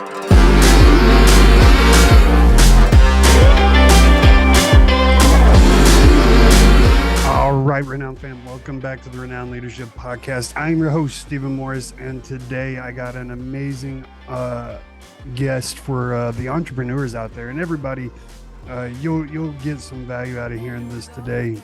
All right, Renowned fam, welcome back to the Renowned Leadership Podcast. I'm your host, Stephen Morris, and today I got an amazing guest for the entrepreneurs out there, and everybody. You'll get some value out of hearing this today.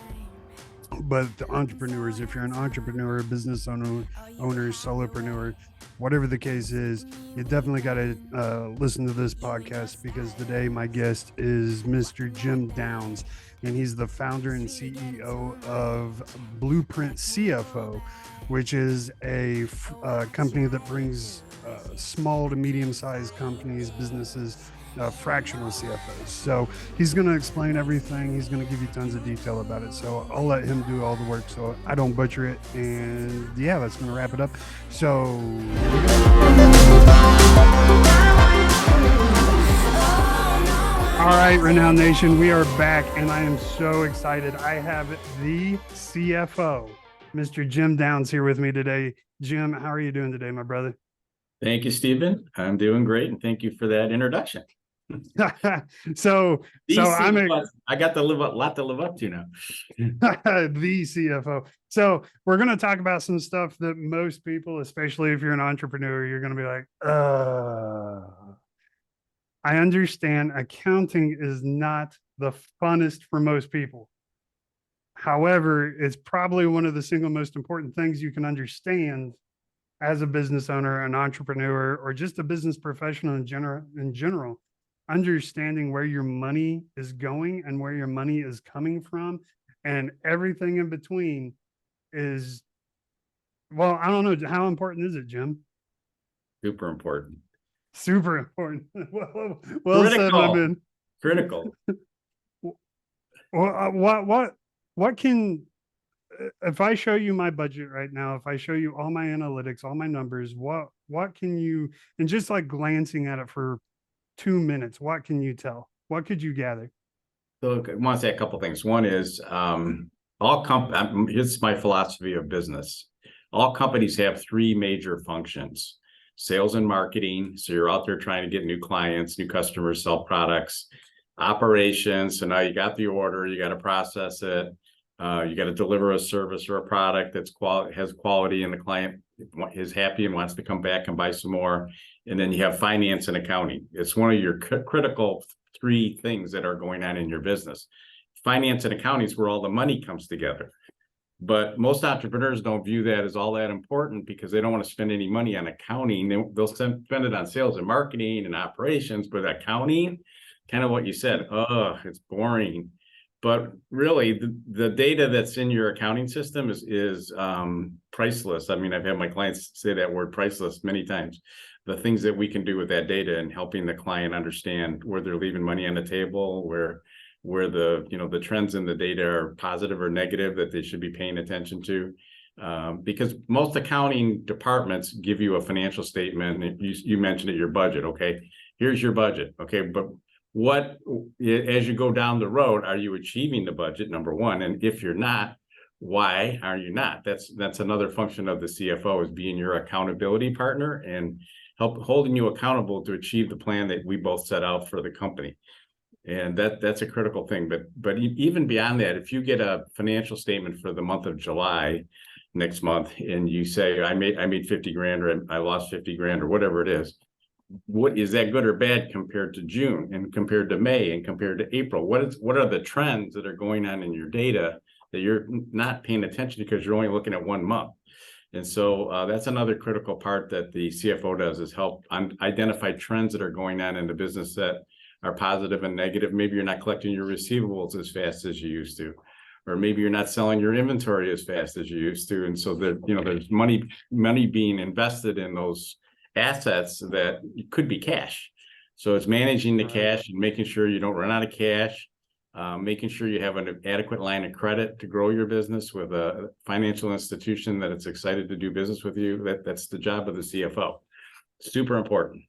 But the entrepreneurs, if you're an entrepreneur, business owner, solopreneur, whatever the case is, you definitely got to listen to this podcast, because today my guest is Mr. Jim Downs, and he's the founder and CEO of Blueprint CFO, which is a company that brings small to medium-sized companies, businesses, fractional CFOs. So he's going to explain everything. He's going to give you tons of detail about it. So I'll let him do all the work so I don't butcher it. And yeah, that's going to wrap it up. So all right, Renowned Nation, we are back, and I am so excited. I have the CFO, Mr. Jim Downs, here with me today. Jim, how are you doing today, my brother? Thank you, Stephen. I'm doing great, and thank you for that introduction. so I got a lot to live up to now. The CFO. So we're going to talk about some stuff that most people, especially if you're an entrepreneur, you're going to be like, I understand accounting is not the funnest for most people. However, it's probably one of the single most important things you can understand as a business owner, an entrepreneur, or just a business professional in general, understanding where your money is going and where your money is coming from, and everything in between is, well, I don't know. How important is it, Jim? Super important. Super important. well said, my man. Critical. What can, if I show you my budget right now, if I show you all my analytics, all my numbers, what can you, and just like glancing at it for 2 minutes, what can you tell? What could you gather? So I want to say a couple things. One is here's my philosophy of business. All companies have three major functions: sales and marketing. So you're out there trying to get new clients, new customers, sell products. Operations. So now you got the order, you got to process it. You got to deliver a service or a product that's has quality, and the client is happy and wants to come back and buy some more. And then you have finance and accounting. It's one of your critical three things that are going on in your business. Finance and accounting is where all the money comes together. But most entrepreneurs don't view that as all that important, because they don't want to spend any money on accounting. They'll spend it on sales and marketing and operations, but accounting, kind of what you said, it's boring. But really, the data that's in your accounting system is priceless. I mean, I've had my clients say that word, priceless, many times. The things that we can do with that data and helping the client understand where they're leaving money on the table, where the trends in the data are positive or negative that they should be paying attention to. Because most accounting departments give you a financial statement. And you mentioned it, your budget. Okay, here's your budget. Okay, but as you go down the road, are you achieving the budget, number one? And if you're not, why are you not? That's another function of the CFO, is being your accountability partner and holding you accountable to achieve the plan that we both set out for the company. And that's a critical thing. But even beyond that, if you get a financial statement for the month of July next month, and you say, I made 50 grand, or I lost 50 grand, or whatever it is, what is that good or bad compared to June, and compared to May, and compared to April? What are the trends that are going on in your data that you're not paying attention to because you're only looking at 1 month? And so that's another critical part that the CFO does, is help identify trends that are going on in the business that are positive and negative. Maybe you're not collecting your receivables as fast as you used to, or maybe you're not selling your inventory as fast as you used to. And so there's money being invested in those assets that could be cash. So it's managing the cash and making sure you don't run out of cash, making sure you have an adequate line of credit to grow your business with a financial institution that it's excited to do business with you. That's the job of the CFO. Super important.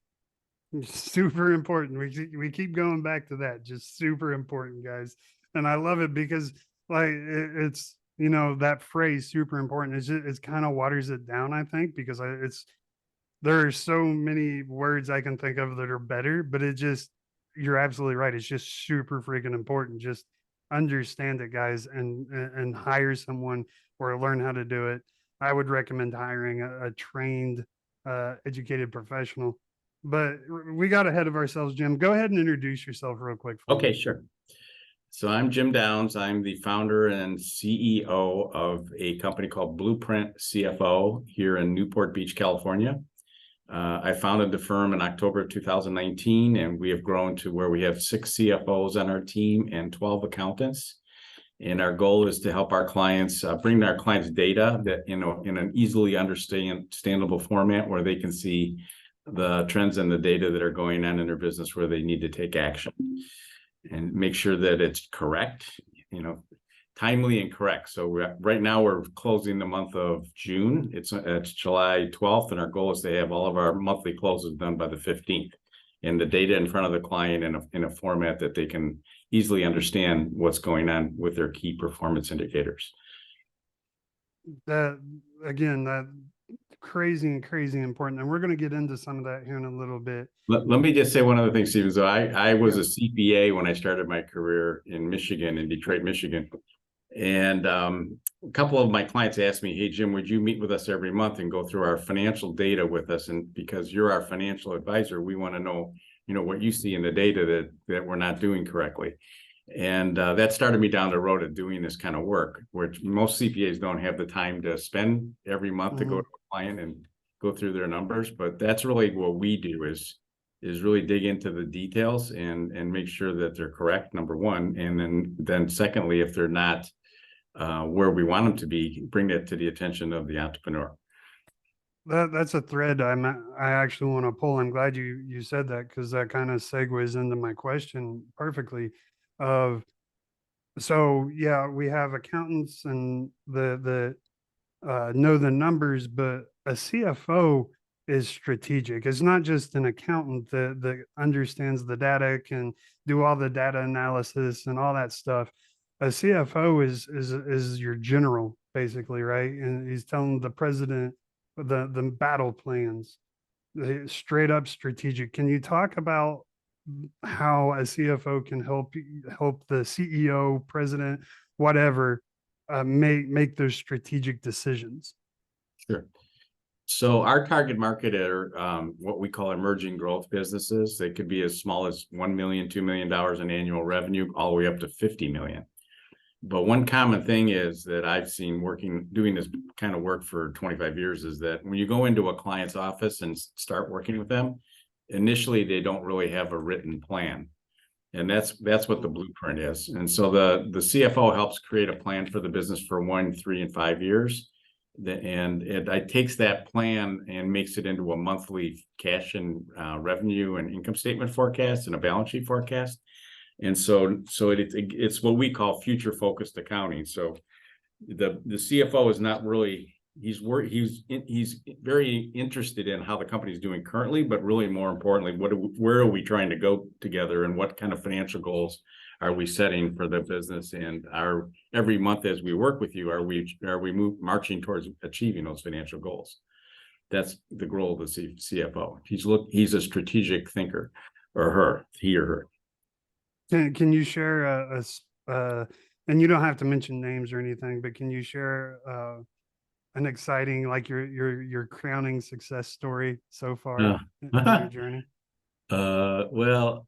Super important. We keep going back to that. Just super important, guys. And I love it because it's, that phrase super important. It's kind of waters it down, I think, because there are so many words I can think of that are better, but you're absolutely right. It's just super freaking important. Just understand it, guys, and hire someone or learn how to do it. I would recommend hiring a trained, educated professional. But we got ahead of ourselves, Jim. Go ahead and introduce yourself real quick for Okay, me. sure. So I'm Jim Downs. I'm the founder and CEO of a company called Blueprint CFO here in Newport Beach, California. I founded the firm in October of 2019, and we have grown to where we have 6 CFOs on our team and 12 accountants. And our goal is to help our clients bring our clients data that in an easily understandable format where they can see the trends and the data that are going on in their business where they need to take action, and make sure that it's correct, timely and correct. So right now we're closing the month of June. It's July 12th, and our goal is to have all of our monthly closes done by the 15th, and the data in front of the client in a format that they can easily understand what's going on with their key performance indicators. That again, that crazy important, and we're going to get into some of that here in a little bit. Let me just say one other thing, Steven. So I was a CPA when I started my career in Michigan, in Detroit, Michigan. And a couple of my clients asked me, hey, Jim, would you meet with us every month and go through our financial data with us? And because you're our financial advisor, we want to know, what you see in the data that we're not doing correctly. And that started me down the road of doing this kind of work, which most CPAs don't have the time to spend every month to go to a client and go through their numbers. But that's really what we do is really dig into the details and make sure that they're correct, number one. And then secondly, if they're not where we want them to be, bring that to the attention of the entrepreneur. That's a thread I actually want to pull. I'm glad you said that, because that kind of segues into my question perfectly. So yeah, we have accountants and the know the numbers, but a CFO is strategic. It's not just an accountant that understands the data, can do all the data analysis and all that stuff. A CFO is your general, basically, right? And he's telling the president the battle plans, straight up strategic. Can you talk about how a CFO can help the CEO, president, whatever, make those strategic decisions? Sure. So our target market are what we call emerging growth businesses. They could be as small as $1 million, $2 million in annual revenue, all the way up to 50 million. But one common thing is that I've seen doing this kind of work for 25 years is that when you go into a client's office and start working with them, initially they don't really have a written plan. And that's what the blueprint is. And so the CFO helps create a plan for the business for 1, 3, and 5 years. And it takes that plan and makes it into a monthly cash and revenue and income statement forecast and a balance sheet forecast. And so it's what we call future focused accounting. So the CFO is not really, he's very interested in how the company is doing currently, but really more importantly, where are we trying to go together, and what kind of financial goals are we setting for the business? And every month as we work with you, are we marching towards achieving those financial goals? That's the goal of the CFO. He's a strategic thinker, or he or her. Can you share and you don't have to mention names or anything, but can you share an exciting, like your crowning success story so far in your journey? Well,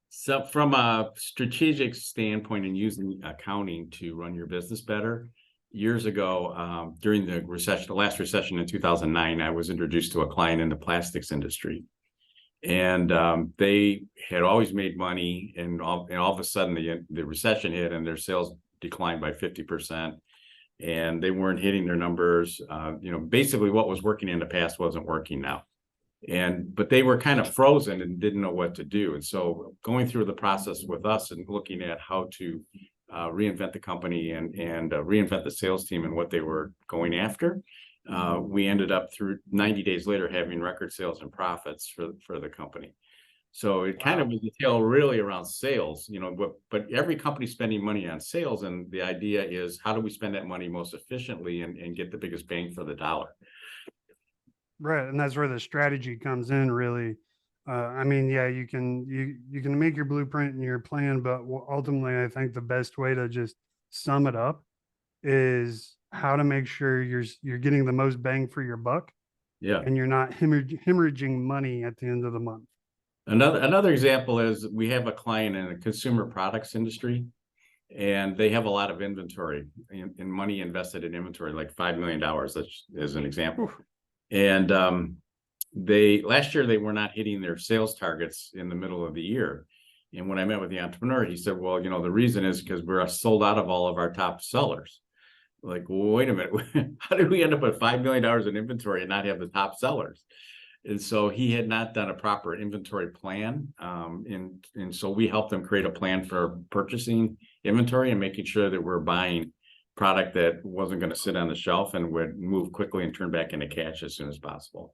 so from a strategic standpoint and using accounting to run your business better, years ago, during the last recession in 2009, I was introduced to a client in the plastics industry. And they had always made money, and all of a sudden the recession hit and their sales declined by 50%. And they weren't hitting their numbers. Basically what was working in the past wasn't working now. But they were kind of frozen and didn't know what to do. And so going through the process with us and looking at how to reinvent the company and reinvent the sales team and what they were going after, we ended up, through 90 days later, having record sales and profits for the company. So it kind of was a tale really around sales, but every company's spending money on sales. And the idea is, how do we spend that money most efficiently and get the biggest bang for the dollar? Right, and that's where the strategy comes in, really. I mean, yeah, you can make your blueprint and your plan, but ultimately, I think the best way to just sum it up is how to make sure you're getting the most bang for your buck, Yeah. and you're not hemorrhaging money at the end of the month. Another example is we have a client in the consumer products industry, and they have a lot of inventory and money invested in inventory, like $5 million, as an example. Oof. And they last year they were not hitting their sales targets in the middle of the year. And when I met with the entrepreneur, he said, well, the reason is because we're sold out of all of our top sellers. Like, well, wait a minute, how did we end up with $5 million in inventory and not have the top sellers? And so he had not done a proper inventory plan. And so we helped them create a plan for purchasing inventory and making sure that we're buying product that wasn't going to sit on the shelf and would move quickly and turn back into cash as soon as possible.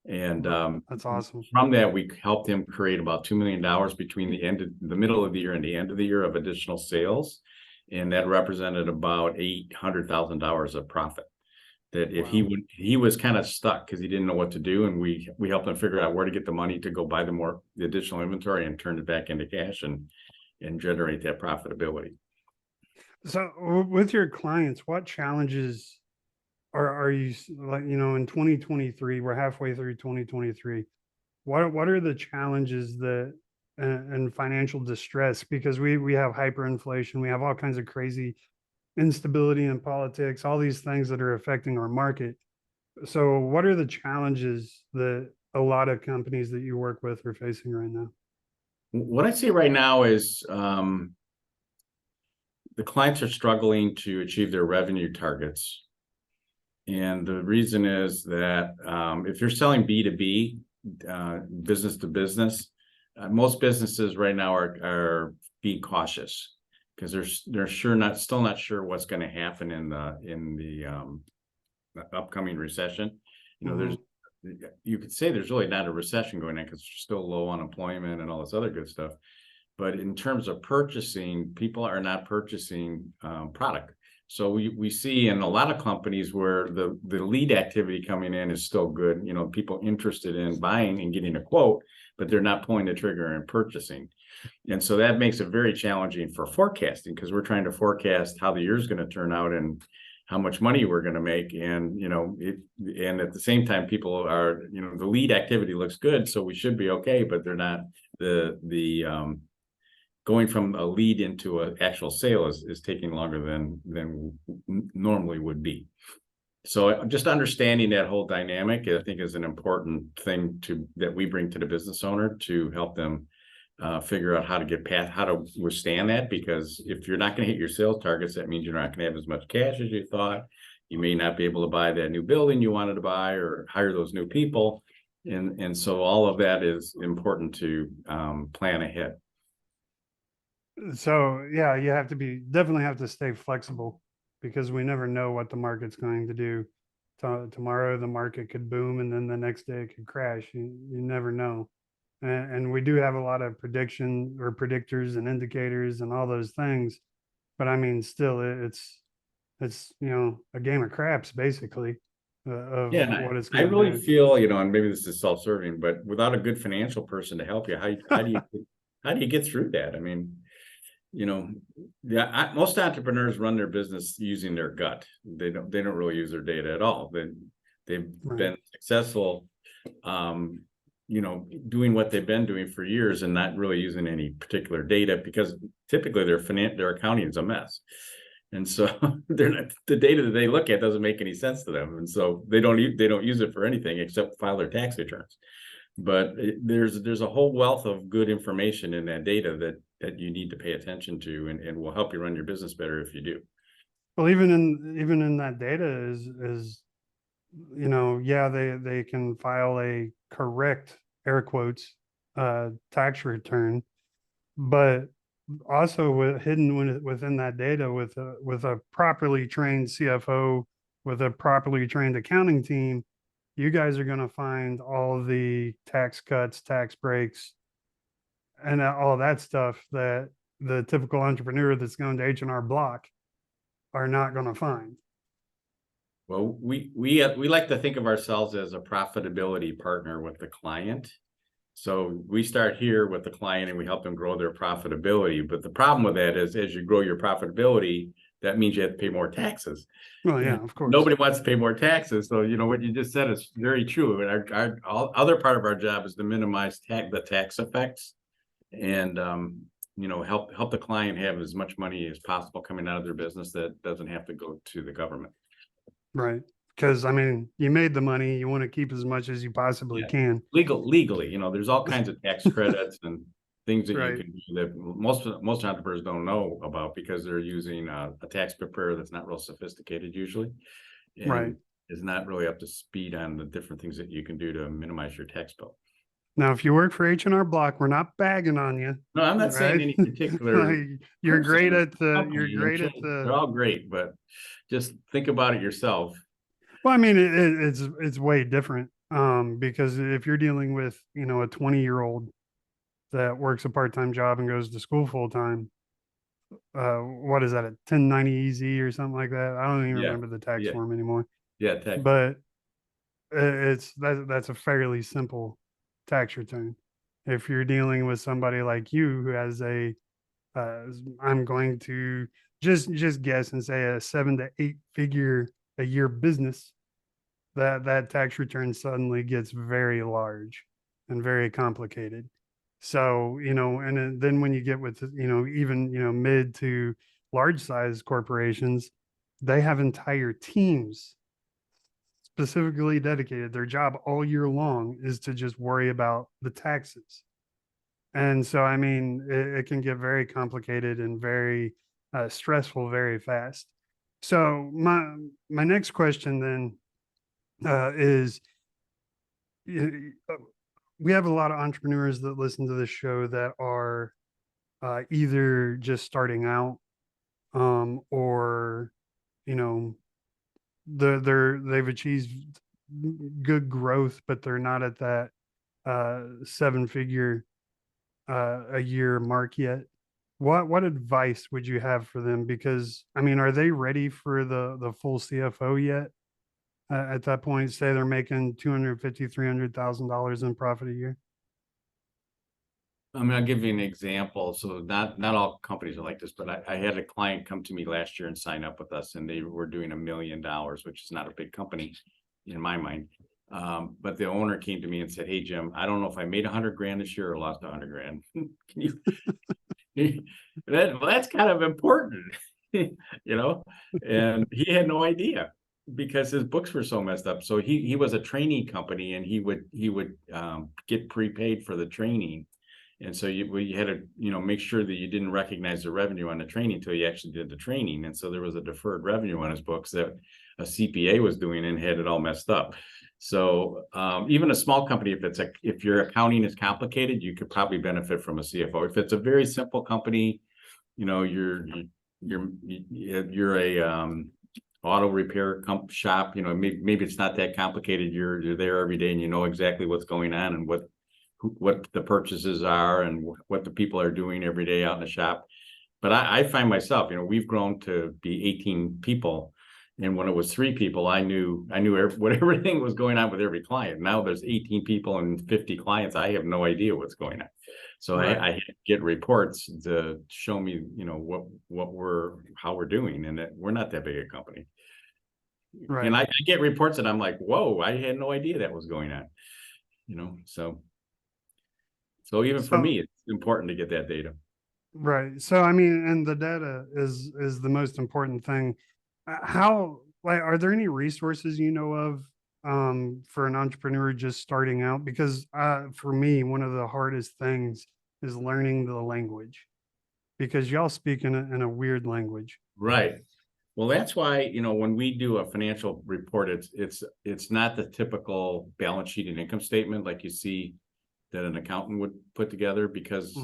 And That's awesome. from that, we helped him create about $2 million between the middle of the year and the end of the year of additional sales. And that represented about $800,000 of profit. That if he was kind of stuck because he didn't know what to do, and we helped him figure out where to get the money to go buy the additional inventory and turn it back into cash and generate that profitability. So with your clients, what challenges are you like, in 2023, we're halfway through 2023. What are the challenges that and financial distress, because we have hyperinflation, we have all kinds of crazy instability in politics, all these things that are affecting our market. So what are the challenges that a lot of companies that you work with are facing right now? What I see right now is the clients are struggling to achieve their revenue targets. And the reason is that if you're selling B2B, business to business, most businesses right now are being cautious because they're still not sure what's going to happen in the upcoming recession. You could say there's really not a recession going on because there's still low unemployment and all this other good stuff. But in terms of purchasing, people are not purchasing product. So we see in a lot of companies where the lead activity coming in is still good, people interested in buying and getting a quote, but they're not pulling the trigger and purchasing. And so that makes it very challenging for forecasting because we're trying to forecast how the year's going to turn out and how much money we're going to make. And, and at the same time, people are, the lead activity looks good, so we should be okay, but they're not going from a lead into an actual sale is taking longer than normally would be. So just understanding that whole dynamic, I think, is an important thing that we bring to the business owner to help them figure out how to withstand that. Because if you're not going to hit your sales targets, that means you're not going to have as much cash as you thought. You may not be able to buy that new building you wanted to buy or hire those new people. And so all of that is important to plan ahead. So yeah, you definitely have to stay flexible because we never know what the market's going to do. Tomorrow the market could boom and then the next day it could crash. You never know. And we do have a lot of prediction or predictors and indicators and all those things. But I mean, still it's a game of craps basically of what it's I going to really do. feel, and maybe this is self-serving, but without a good financial person to help you, how do you get through that? I mean, most entrepreneurs run their business using their gut. They don't really use their data at all. They've been successful, doing what they've been doing for years and not really using any particular data because typically their accounting is a mess. And so the data that they look at doesn't make any sense to them. And so they don't use it for anything except file their tax returns. But there's a whole wealth of good information in that data that you need to pay attention to and will help you run your business better if you do. Well, even in that data is they can file a correct, air quotes, tax return, but also hidden within that data with a properly trained CFO, with a properly trained accounting team, you guys are going to find all the tax cuts, tax breaks, and all that stuff that the typical entrepreneur that's going to H&R Block are not going to find. Well, we like to think of ourselves as a profitability partner with the client. So we start here with the client and we help them grow their profitability. But the problem with that is as you grow your profitability, that means you have to pay more taxes. Well, yeah, And of course. nobody wants to pay more taxes. So, what you just said is very true. And other part of our job is to minimize the tax effects and, help the client have as much money as possible coming out of their business that doesn't have to go to the government. Right. Because I mean, you made the money, you want to keep as much as you possibly Yeah. can. Legally, there's all kinds of tax credits and things that you Right. can do that most entrepreneurs don't know about because they're using a tax preparer that's not real sophisticated usually, Right. and is not really up to speed on the different things that you can do to minimize your tax bill. Now, if you work for H&R Block, we're not bagging on you, No, I'm not saying right? any particular Like, you're great person, at the, you're company. great at They're the, all great, but just think about it yourself. well, I mean, it's way different. Because if you're dealing with, a 20-year-old that works a part-time job and goes to school full time, what is that, a 1090 EZ or something like that? I don't even Yeah, remember the tax yeah, form anymore, yeah. Tax. but that's a fairly simple tax return. If you're dealing with somebody like you who has uh, I'm going to just guess and say a 7 to 8 figure a year business, that tax return suddenly gets very large and very complicated. So, and then when you get with, even, mid to large size corporations, they have entire teams specifically dedicated. Their job all year long is to just worry about the taxes. And so, I mean, it can get very complicated and very stressful very fast. So my next question then is, we have a lot of entrepreneurs that listen to this show that are either just starting out, or you know they've achieved good growth, but they're not at that 7 figure a year mark yet. What advice would you have for them? Because I mean, are they ready for the full CFO yet? At that point, say they're making 250, $300,000 in profit a year. I mean, I'll give you an example. So not all companies are like this, but I had a client come to me last year and sign up with us, and they were doing $1 million, which is not a big company in my mind. But the owner came to me and said, "Hey, Jim, I don't know if I made 100 grand this year or lost 100 grand. Can you?" That's kind of important, And he had no idea because his books were so messed up. So he was a training company, and he would get prepaid for the training. And so you had to, make sure that you didn't recognize the revenue on the training until you actually did the training. And so there was a deferred revenue on his books that a CPA was doing and had it all messed up. So even a small company, if your accounting is complicated, you could probably benefit from a CFO. If it's a very simple company, you're a auto repair shop, maybe it's not that complicated. You're there every day and you know exactly what's going on and what the purchases are and what the people are doing every day out in the shop. But I find myself, we've grown to be 18 people. And when it was 3 people, I knew what everything was going on with every client. Now there's 18 people and 50 clients. I have no idea what's going on. So Right. I get reports to show me, how we're doing, and that we're not that big a company. Right. And I get reports and I'm like, whoa, I had no idea that was going on. So even for me, it's important to get that data. Right. So I mean, and the data is the most important thing. How, like, are there any resources you know of for an entrepreneur just starting out? Because for me, one of the hardest things is learning the language, because y'all speak in a weird language. Right. Well, that's why, when we do a financial report, it's not the typical balance sheet and income statement like you see that an accountant would put together. Because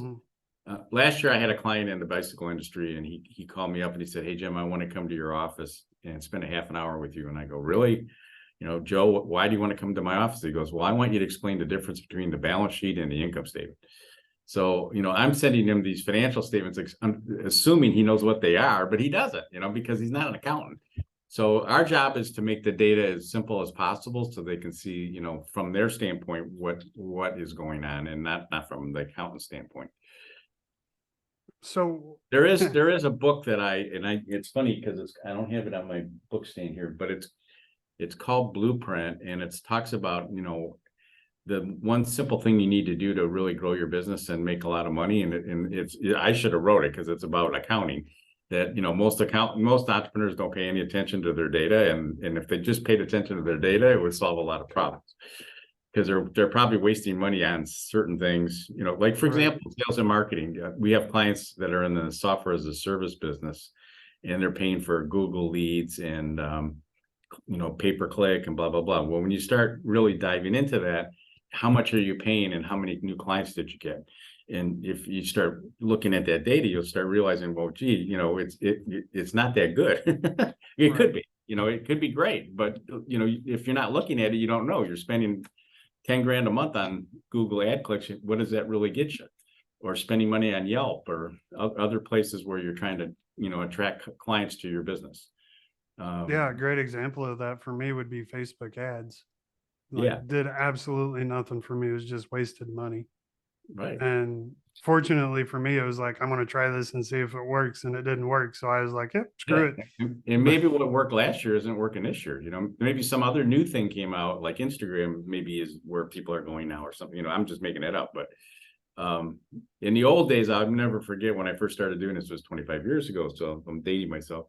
last year I had a client in the bicycle industry, and he called me up and he said, "Hey, Jim, I want to come to your office and spend a half an hour with you." And I go, "Really? Joe, why do you want to come to my office?" He goes, "Well, I want you to explain the difference between the balance sheet and the income statement." So, I'm sending him these financial statements, assuming he knows what they are, but he doesn't, because he's not an accountant. So our job is to make the data as simple as possible so they can see, from their standpoint, what is going on, and not from the accountant standpoint. So There is a book that it's funny because I don't have it on my book stand here, but it's called Blueprint, and it talks about, the one simple thing you need to do to really grow your business and make a lot of money. And I should have wrote it because it's about accounting. That most entrepreneurs don't pay any attention to their data, and if they just paid attention to their data, it would solve a lot of problems, because they're probably wasting money on certain things. Like, for example, sales and marketing. We have clients that are in the software as a service business, and they're paying for Google leads and pay-per-click and blah blah blah. Well, when you start really diving into that, how much are you paying and how many new clients did you get? And if you start looking at that data, you'll start realizing, well, gee, it's not that good. It could be, it could be great, but if you're not looking at it, you don't know. You're spending 10 grand a month on Google ad clicks. What does that really get you? Or spending money on Yelp or other places where you're trying to, attract clients to your business. Yeah, a great example of that for me would be Facebook ads. Yeah. Did absolutely nothing for me. It was just wasted money. Right. And fortunately for me, it was like, I'm going to try this and see if it works. And it didn't work. So I was like, yep, screw it. And maybe what worked last year isn't working this year. Maybe some other new thing came out, like Instagram maybe is where people are going now or something. I'm just making it up. But in the old days, I'll never forget when I first started doing this, was 25 years ago. So I'm dating myself.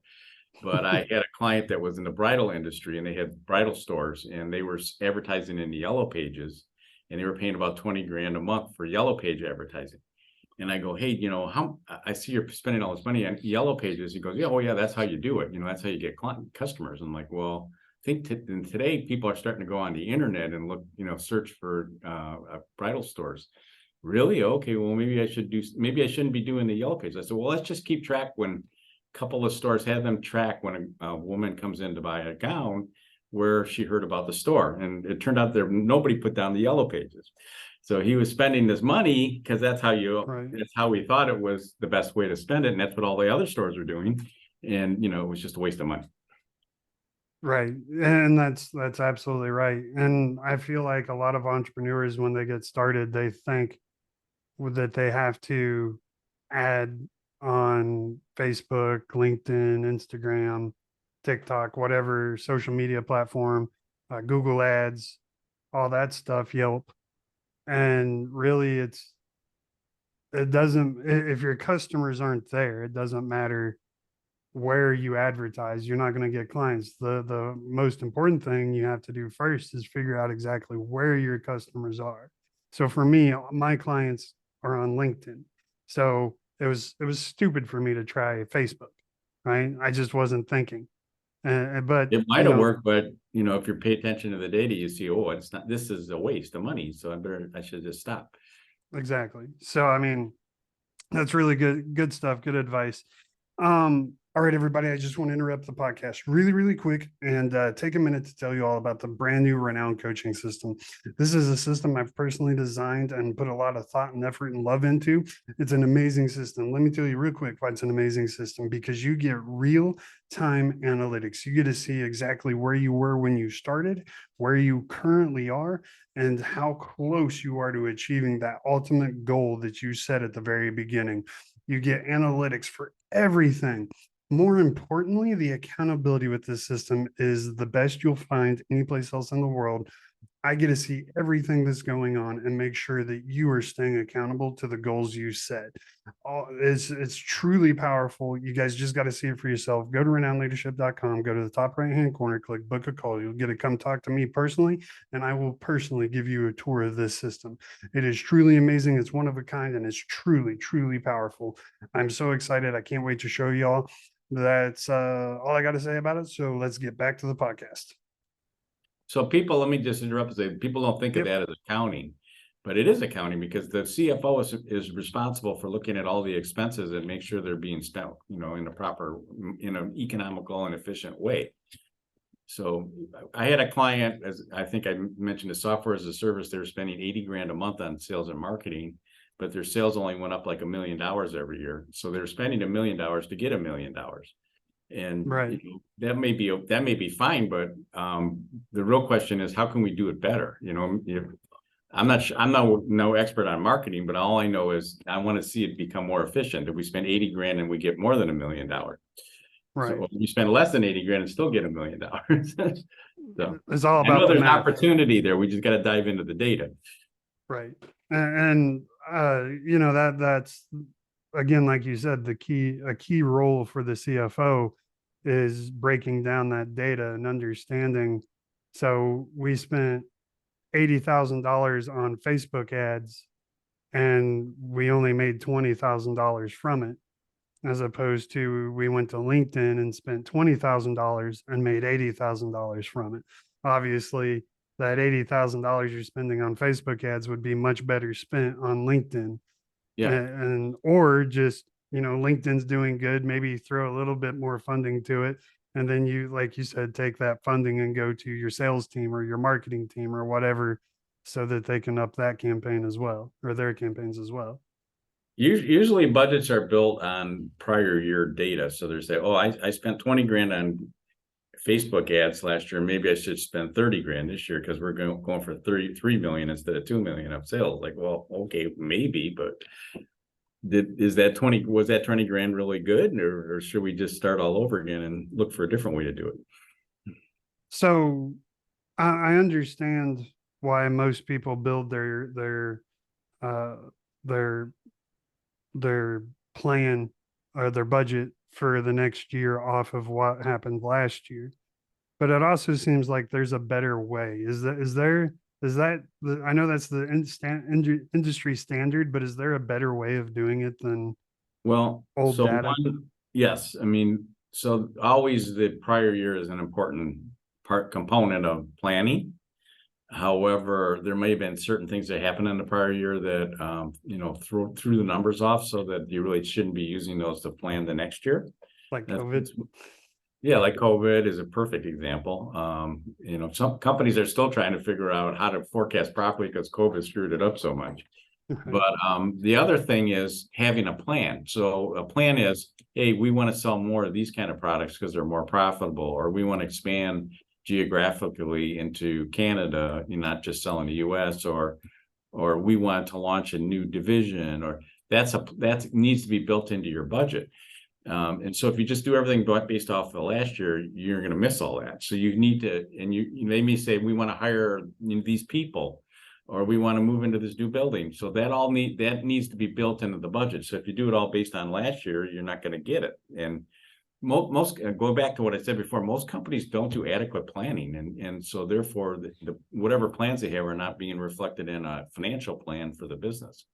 But I had a client that was in the bridal industry, and they had bridal stores, and they were advertising in the Yellow Pages, and they were paying about 20 grand a month for Yellow Page advertising. And I go, hey, how I see you're spending all this money on Yellow Pages. He goes, yeah, oh yeah, that's how you do it. That's how you get customers. I'm like, well, I think today people are starting to go on the internet and look, search for bridal stores. Really? Okay, well, maybe I shouldn't be doing the Yellow Pages. I said, well, let's just keep track when couple of stores have them track when a woman comes in to buy a gown where she heard about the store. And it turned out nobody put down the Yellow Pages. So he was spending this money because that's how we thought it was the best way to spend it. And that's what all the other stores were doing. And, it was just a waste of money. Right. And that's absolutely right. And I feel like a lot of entrepreneurs, when they get started, they think that they have to add on Facebook, LinkedIn, Instagram, TikTok, whatever social media platform, Google ads, all that stuff, Yelp. And really it doesn't, if your customers aren't there, it doesn't matter where you advertise, you're not going to get clients. The most important thing you have to do first is figure out exactly where your customers are. So for me, my clients are on LinkedIn. So it was stupid for me to try Facebook, right? I just wasn't thinking. But it might have worked, but if you pay attention to the data, you see, oh, it's not. This is a waste of money, so I should just stop. Exactly. So I mean, that's really good stuff. Good advice. All right, everybody, I just want to interrupt the podcast really quick and take a minute to tell you all about the brand new Renown coaching system. This is a system I've personally designed and put a lot of thought and effort and love into. It's an amazing system. Let me tell you real quick why it's an amazing system, because you get real-time analytics. You get to see exactly where you were when you started, where you currently are, and how close you are to achieving that ultimate goal that you set at the very beginning. You get analytics for everything. More importantly, the accountability with this system is the best you'll find anyplace else in the world. I get to see everything that's going on and make sure that you are staying accountable to the goals you set. It's truly powerful. You guys just got to see it for yourself. Go to renownleadership.com, go to the top right-hand corner, click book a call. You'll get to come talk to me personally, and I will personally give you a tour of this system. It is truly amazing. It's one of a kind, and it's truly powerful. I'm so excited. I can't wait to show y'all. That's all I got to say about it. So let's get back to the podcast. So people, let me just interrupt and say, people don't think of that as accounting, but it is accounting, because the CFO is responsible for looking at all the expenses and make sure they're being spent, in an economical and efficient way. So I had a client, as I think I mentioned, the software as a service, they're spending 80 grand a month on sales and marketing, but their sales only went up like $1 million every year. So they're spending $1 million to get $1 million. And Right. that may be fine, but the real question is, how can we do it better? I'm not sure, I'm no expert on marketing, but all I know is I want to see it become more efficient. If we spend 80 grand and we get more than $1 million, Right. so if we spend less than 80 grand and still get $1 million. So It's all I know about the there's math. opportunity there. We just got to dive into the data. Right. And that's again, like you said, a key role for the CFO is breaking down that data and understanding. So we spent $80,000 on Facebook ads and we only made $20,000 from it, as opposed to we went to LinkedIn and spent $20,000 and made $80,000 from it. Obviously, that $80,000 you're spending on Facebook ads would be much better spent on LinkedIn. Yeah. And or just, LinkedIn's doing good, maybe throw a little bit more funding to it. And then you, like you said, take that funding and go to your sales team or your marketing team or whatever, so that they can up that campaign as well, or their campaigns as well. Usually budgets are built on prior year data. So they say, oh, I spent 20 grand on Facebook ads last year. Maybe I should spend 30 grand this year because we're going for 33 million instead of 2 million of sales. Like, well, okay, maybe, but was that 20 grand really good? Or should we just start all over again and look for a different way to do it? So I understand why most people build uh, their their plan or their budget for the next year off of what happened last year. But it also seems like there's a better way. I know that's the industry standard, but is there a better way of doing it than Well, old so data? yes, I mean, so always the prior year is an important component of planning. However, there may have been certain things that happened in the prior year that threw the numbers off, so that you really shouldn't be using those to plan the next year. Like COVID? Yeah, like COVID is a perfect example. Some companies are still trying to figure out how to forecast properly because COVID screwed it up so much. But the other thing is having a plan. So a plan is, hey, we want to sell more of these kind of products because they're more profitable, or we want to expand geographically into Canada, not just selling the US, or we want to launch a new division, or that needs to be built into your budget. And so if you just do everything based off of last year, you're going to miss all that. So you need to, and they may say, we want to hire these people, or we want to move into this new building. So that needs to be built into the budget. So if you do it all based on last year, you're not going to get it. And most go back to what I said before, most companies don't do adequate planning. And so therefore the whatever plans they have are not being reflected in a financial plan for the business.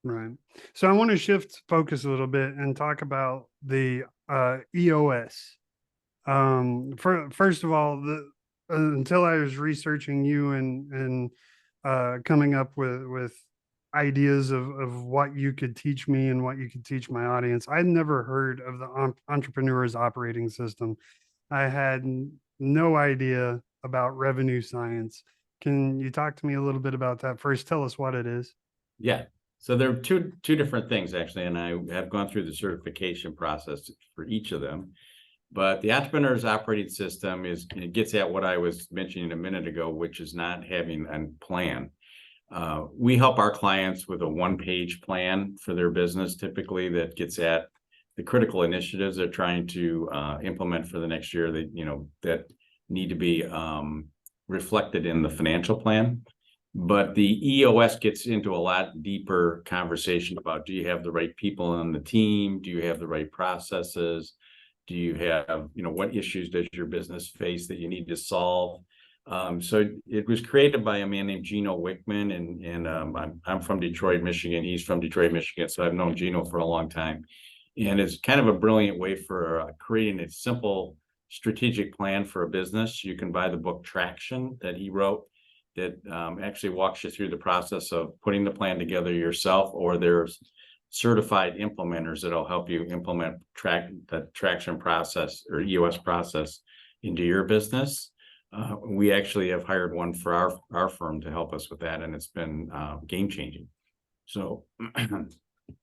Right. So I want to shift focus a little bit and talk about the EOS. First of all, until I was researching you and coming up with ideas of what you could teach me and what you could teach my audience, I'd never heard of the entrepreneur's operating system. I had no idea about revenue science. Can you talk to me a little bit about that? First, tell us what it is. Yeah. So there are two different things, actually, and I have gone through the certification process for each of them. But the entrepreneur's operating system gets at what I was mentioning a minute ago, which is not having a plan. We help our clients with a one-page plan for their business, typically, that gets at the critical initiatives they're trying to implement for the next year that need to be reflected in the financial plan. But the EOS gets into a lot deeper conversation about, do you have the right people on the team? Do you have the right processes? Do you have, what issues does your business face that you need to solve? So it was created by a man named Gino Wickman, and I'm from Detroit, Michigan. He's from Detroit, Michigan. So I've known Gino for a long time. And it's kind of a brilliant way for creating a simple strategic plan for a business. You can buy the book Traction that he wrote, that actually walks you through the process of putting the plan together yourself, or there's certified implementers that'll help you implement the traction process or EOS process into your business. We actually have hired one for our firm to help us with that, and it's been game changing. So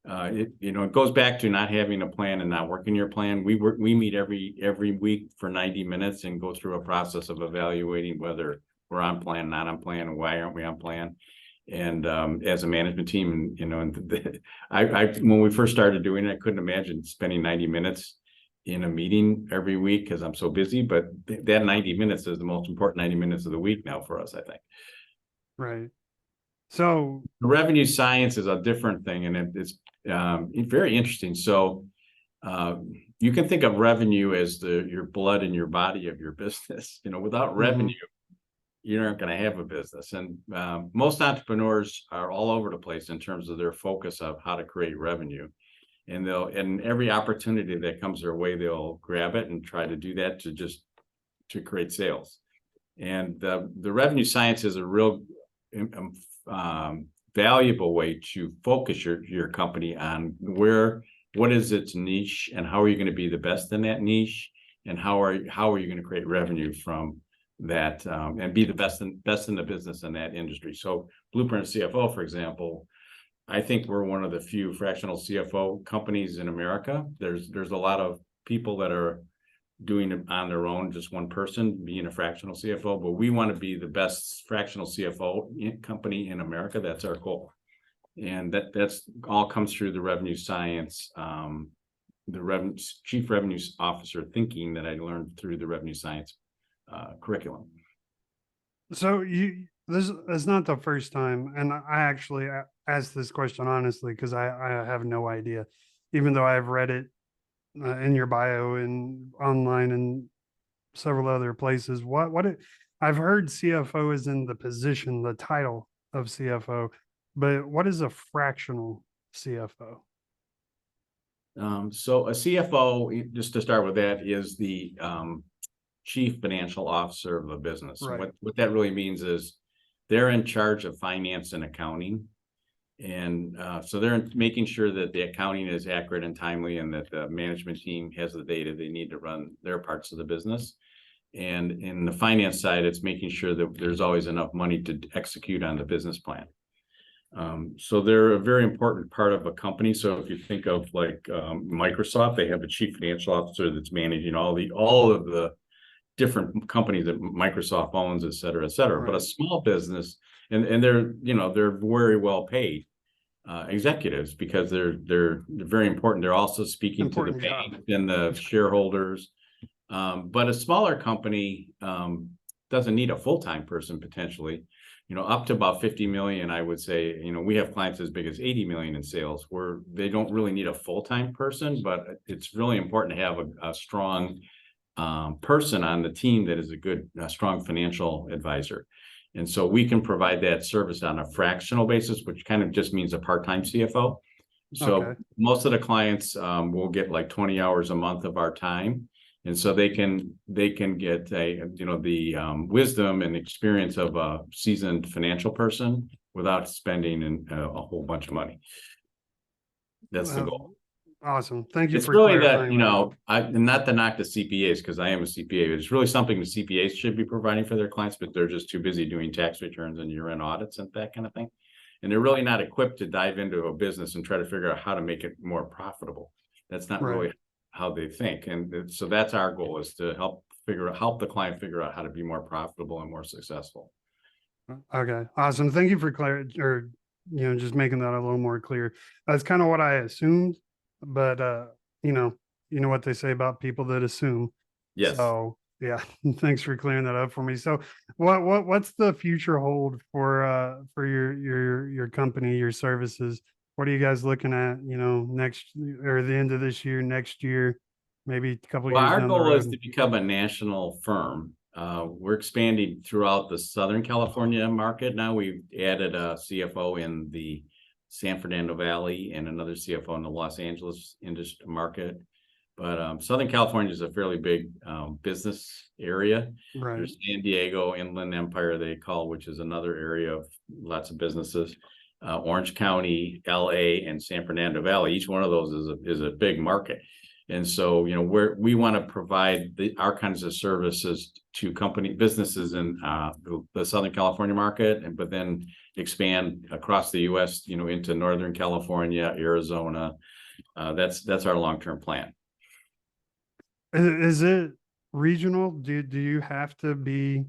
it goes back to not having a plan and not working your plan. We meet every week for 90 minutes and go through a process of evaluating whether we're on plan, not on plan, and why aren't we on plan. And as a management team, when we first started doing it, I couldn't imagine spending 90 minutes in a meeting every week because I'm so busy. But that 90 minutes is the most important 90 minutes of the week now for us, I think. Right. So revenue science is a different thing, and it's very interesting. So you can think of revenue as your blood and your body of your business. Without revenue, you're not going to have a business. And most entrepreneurs are all over the place in terms of their focus of how to create revenue. And every opportunity that comes their way, they'll grab it and try to do that to create sales. And the revenue science is a real valuable way to focus your company on what is its niche and how are you going to be the best in that niche, and how are you going to create revenue from that, and be the best in the business in that industry. So Blueprint CFO, for example, I think we're one of the few fractional CFO companies in America. There's a lot of people that are doing it on their own, just one person being a fractional CFO, but we want to be the best fractional CFO company in America. That's our goal. And that's all comes through the revenue science, the chief revenue officer thinking that I learned through the revenue science curriculum. So this is not the first time, and I actually asked this question honestly because I have no idea, even though I've read it in your bio and online and several other places. I've heard CFO is in the position, the title of CFO, but what is a fractional CFO? So a CFO, just to start with that, is the chief financial officer of a business. Right. What that really means is they're in charge of finance and accounting. And so they're making sure that the accounting is accurate and timely, and that the management team has the data they need to run their parts of the business. And in the finance side, it's making sure that there's always enough money to execute on the business plan. So they're a very important part of a company. So if you think of like Microsoft, they have a chief financial officer that's managing all of the different companies that Microsoft owns, et cetera, et cetera. Right. But a small business, and they're very well paid executives, because they're very important. They're also speaking to the bank and the shareholders. But a smaller company doesn't need a full-time person potentially. Up to about 50 million, I would say. We have clients as big as 80 million in sales, where they don't really need a full-time person, but it's really important to have a strong person on the team that is a strong financial advisor. And so we can provide that service on a fractional basis, which kind of just means a part-time CFO. So most of the clients will get like 20 hours a month of our time. And so they can get the wisdom and experience of a seasoned financial person without spending a whole bunch of money. That's the goal. Awesome. Thank you. It's really that, not to knock the CPAs, because I am a CPA. It's really something the CPAs should be providing for their clients, but they're just too busy doing tax returns and year-end audits and that kind of thing. And they're really not equipped to dive into a business and try to figure out how to make it more profitable. That's not really how they think. And so that's our goal, is to help the client figure out how to be more profitable and more successful. Okay. Awesome. Thank you for just making that a little more clear. That's kind of what I assumed. But you know what they say about people that assume. Yes. So yeah, thanks for clearing that up for me. So what's the future hold for your company, your services? What are you guys looking at, next, or the end of this year, next year, maybe a couple years down the road? Our goal is to become a national firm. We're expanding throughout the Southern California market. Now we've added a CFO in the San Fernando Valley and another CFO in the Los Angeles industry market. But Southern California is a fairly big business area. Right. There's San Diego, Inland Empire, they call, which is another area of lots of businesses. Orange County, LA, and San Fernando Valley. Each one of those is a big market. And so, we want to provide our kinds of services to businesses in the Southern California market, but then expand across the U.S., into Northern California, Arizona. That's our long-term plan. Is it regional? Do you have to be?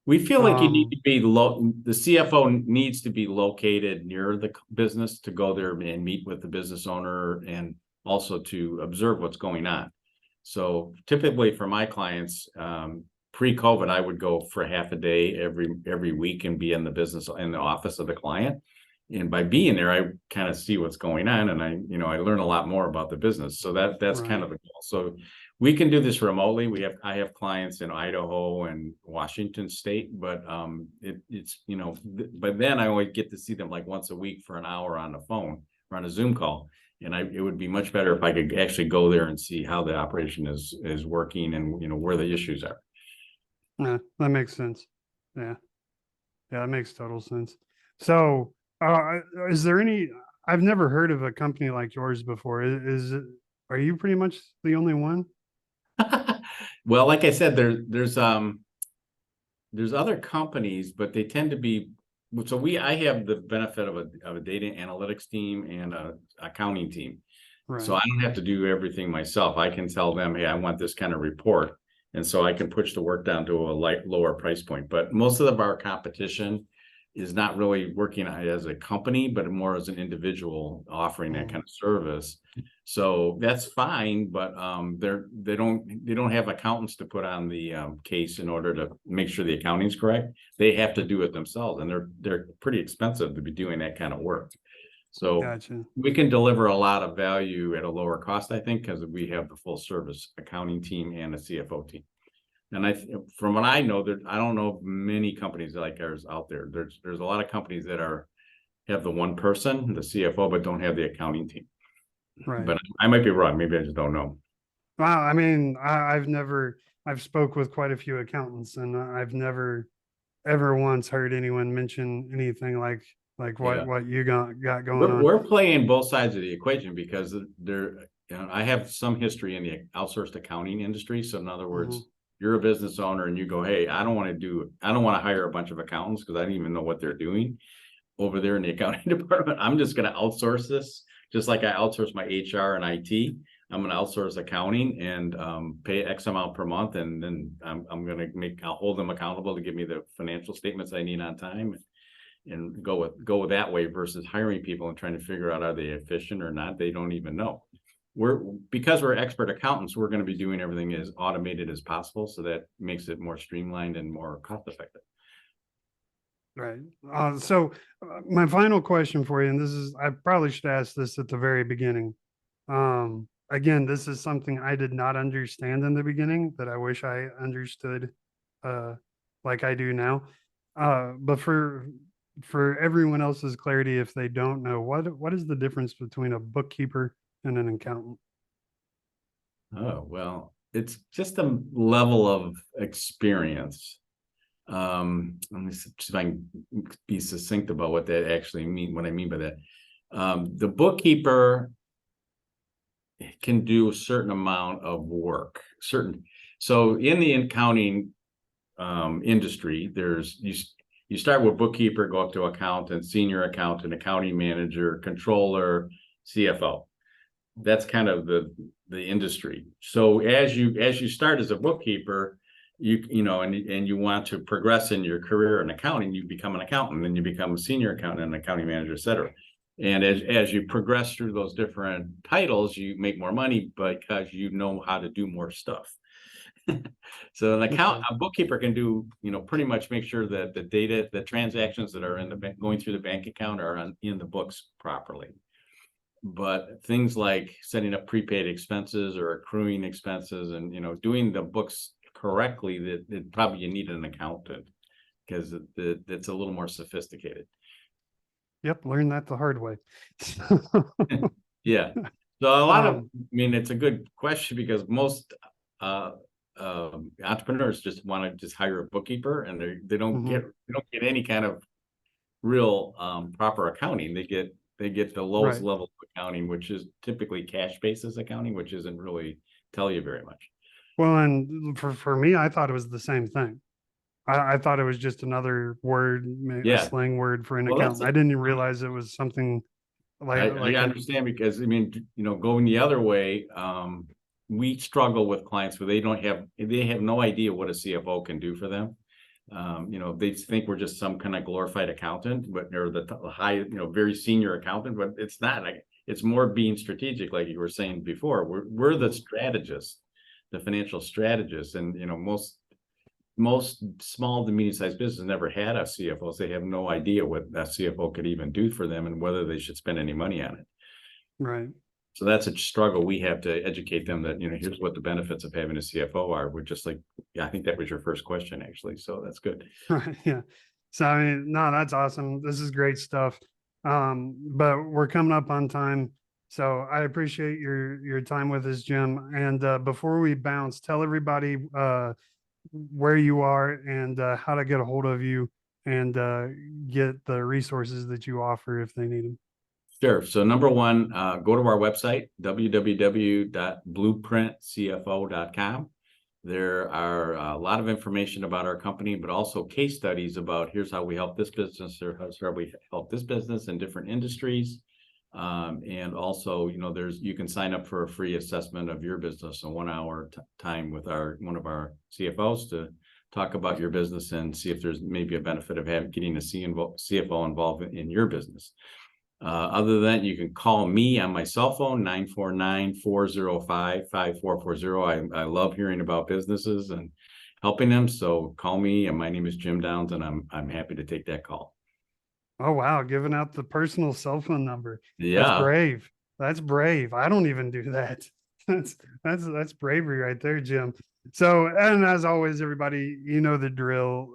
We feel like you need to be the CFO needs to be located near the business to go there and meet with the business owner and also to observe what's going on. So typically for my clients, pre-COVID, I would go for half a day every week and be in the office of the client. And by being there, I kind of see what's going on, and I learn a lot more about the business. So that's kind of the goal. So we can do this remotely. I have clients in Idaho and Washington State, but but then I only get to see them like once a week for an hour on the phone or on a Zoom call. And it would be much better if I could actually go there and see how the operation is working and where the issues are. Yeah, that makes sense. Yeah, that makes total sense. So, is there any? I've never heard of a company like yours before. Are you pretty much the only one? Well, like I said, there's other companies, but they tend to be. So I have the benefit of a data analytics team and a accounting team. Right. So I don't have to do everything myself. I can tell them, hey, I want this kind of report. And so I can push the work down to a lower price point. But most of our competition is not really working as a company, but more as an individual offering that kind of service. So that's fine, but they don't have accountants to put on the case in order to make sure the accounting's correct. They have to do it themselves, and they're pretty expensive to be doing that kind of work. So gotcha. We can deliver a lot of value at a lower cost, I think, because we have the full service accounting team and a CFO team. And from what I know, I don't know of many companies like ours out there. There's a lot of companies that have the one person, the CFO, but don't have the accounting team. Right. But I might be wrong. Maybe I just don't know. Well, I mean, I've spoke with quite a few accountants, and I've never ever once heard anyone mention anything like what you got going on. We're playing both sides of the equation because I have some history in the outsourced accounting industry. So in other words, you're a business owner and you go, hey, I don't want to hire a bunch of accountants because I don't even know what they're doing over there in the accounting department. I'm just going to outsource this, just like I outsource my HR and IT. I'm going to outsource accounting and pay X amount per month, and then I'm going to I'll hold them accountable to give me the financial statements I need on time, and go that way versus hiring people and trying to figure out are they efficient or not. They don't even know. Because we're expert accountants, we're going to be doing everything as automated as possible, so that makes it more streamlined and more cost effective. Right. So my final question for you, and I probably should ask this at the very beginning. Again, this is something I did not understand in the beginning that I wish I understood, like I do now. But for everyone else's clarity, if they don't know, what is the difference between a bookkeeper and an accountant? Oh, well, it's just a level of experience. Let me see if I can be succinct about what that actually what I mean by that. The bookkeeper can do a certain amount of work. So in the accounting industry, you start with bookkeeper, go up to accountant, senior accountant, accounting manager, controller, CFO. That's kind of the industry. So as you start as a bookkeeper, and you want to progress in your career in accounting, you become an accountant, then you become a senior accountant, and accounting manager, et cetera. And as you progress through those different titles, you make more money because you know how to do more stuff. So a bookkeeper can do, pretty much make sure that the data, the transactions that are in the bank, going through the bank account are in the books properly. But things like setting up prepaid expenses or accruing expenses and, doing the books correctly, that probably you need an accountant because it's a little more sophisticated. Yep, learned that the hard way. Yeah. So a lot it's a good question because most entrepreneurs just want to just hire a bookkeeper, and they don't get any kind of real proper accounting. They get They get the lowest level of accounting, which is typically cash basis accounting, which isn't really tell you very much. Well, and for me, I thought it was the same thing. I thought it was just another word, a slang word for an accountant. I didn't even realize it was something I understand, because I mean, going the other way, we struggle with clients where they have no idea what a CFO can do for them. They think we're just some kind of glorified accountant, but or the high, very senior accountant, but it's not. It's more being strategic, like you were saying before. We're the strategists, the financial strategists, and most small to medium-sized businesses never had a CFO. So they have no idea what a CFO could even do for them and whether they should spend any money on it. Right. So that's a struggle. We have to educate them that, here's what the benefits of having a CFO are. We're just like, I think that was your first question, actually. So that's good. Right. Yeah. So, I mean, no, that's awesome. This is great stuff. But we're coming up on time. So I appreciate your time with us, Jim. And before we bounce, tell everybody where you are and how to get a hold of you and get the resources that you offer if they need them. Sure. So number one, go to our website, www.blueprintcfo.com. There are a lot of information about our company, but also case studies about here's how we help this business, or here's how we help this business in different industries. And also, you can sign up for a free assessment of your business in 1 hour time with one of our CFOs to talk about your business and see if there's maybe a benefit of getting a CFO involved in your business. Other than that, you can call me on my cell phone, 949-405-5440. I love hearing about businesses and helping them. So call me, and my name is Jim Downs, and I'm happy to take that call. Oh, wow. Giving out the personal cell phone number. Yeah. That's brave. That's brave. I don't even do that. That's bravery right there, Jim. So, and as always, everybody, you know the drill.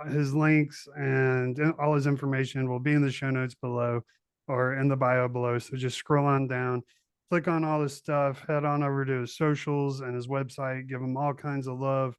His links and all his information will be in the show notes below or in the bio below. So just scroll on down, click on all this stuff, head on over to his socials and his website, give him all kinds of love.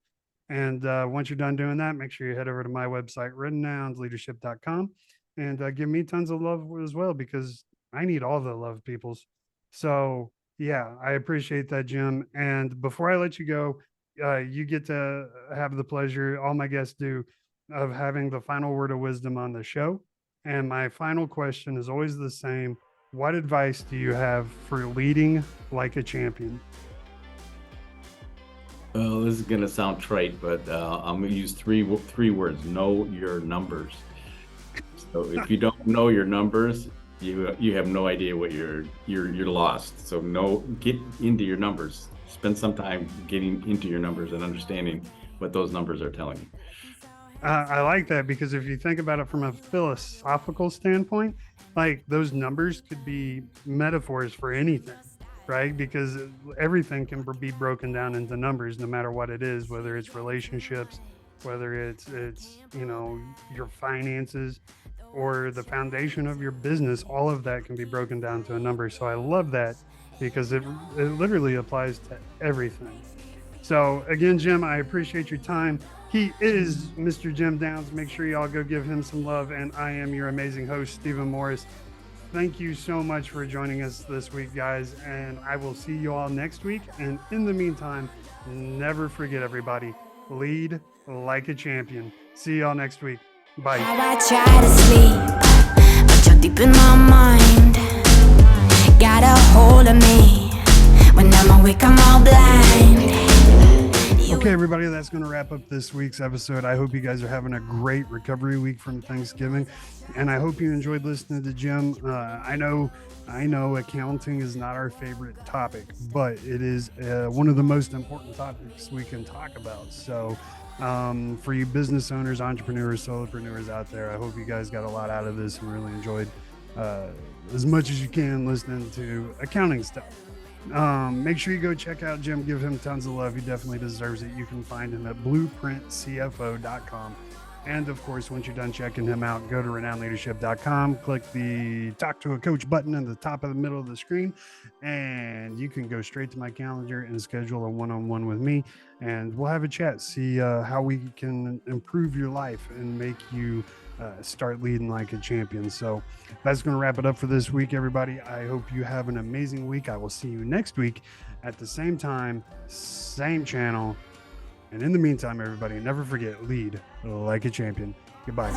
And once you're done doing that, make sure you head over to my website, writtennownsleadership.com, and give me tons of love as well, because I need all the love, peoples. So yeah, I appreciate that, Jim. And before I let you go, you get to have the pleasure, all my guests do, of having the final word of wisdom on the show. And my final question is always the same. What advice do you have for leading like a champion? Well, this is going to sound trite, but I'm going to use three words. Know your numbers. So if you don't know your numbers, you have no idea what you're lost. So get into your numbers. Spend some time getting into your numbers and understanding what those numbers are telling you. I like that, because if you think about it from a philosophical standpoint, like those numbers could be metaphors for anything, right? Because everything can be broken down into numbers, no matter what it is, whether it's relationships, whether it's your finances or the foundation of your business. All of that can be broken down to a number. So I love that, because it literally applies to everything. So again, Jim, I appreciate your time. He is Mr. Jim Downs. Make sure y'all go give him some love. And I am your amazing host, Stephen Morris. Thank you so much for joining us this week, guys. And I will see you all next week. And in the meantime, never forget, everybody, lead like a champion. See y'all next week. Bye. I try to sleep, but you're deep in my mind. Got a hold of me. When I'm awake, I'm all blind. Okay, everybody, that's going to wrap up this week's episode. I hope you guys are having a great recovery week from Thanksgiving, and I hope you enjoyed listening to Jim. I know accounting is not our favorite topic, but it is one of the most important topics we can talk about. So for you business owners, entrepreneurs, solopreneurs out there, I hope you guys got a lot out of this and really enjoyed as much as you can listening to accounting stuff. Make sure you go check out Jim. Give him tons of love. He definitely deserves it. You can find him at blueprintcfo.com. And of course, once you're done checking him out, go to renownedleadership.com, click the talk to a coach button in the top of the middle of the screen, and you can go straight to my calendar and schedule a one-on-one with me. And we'll have a chat, see how we can improve your life and make you start leading like a champion. So that's going to wrap it up for this week, everybody. I hope you have an amazing week. I will see you next week at the same time, same channel. And in the meantime, everybody, never forget, lead like a champion. Goodbye.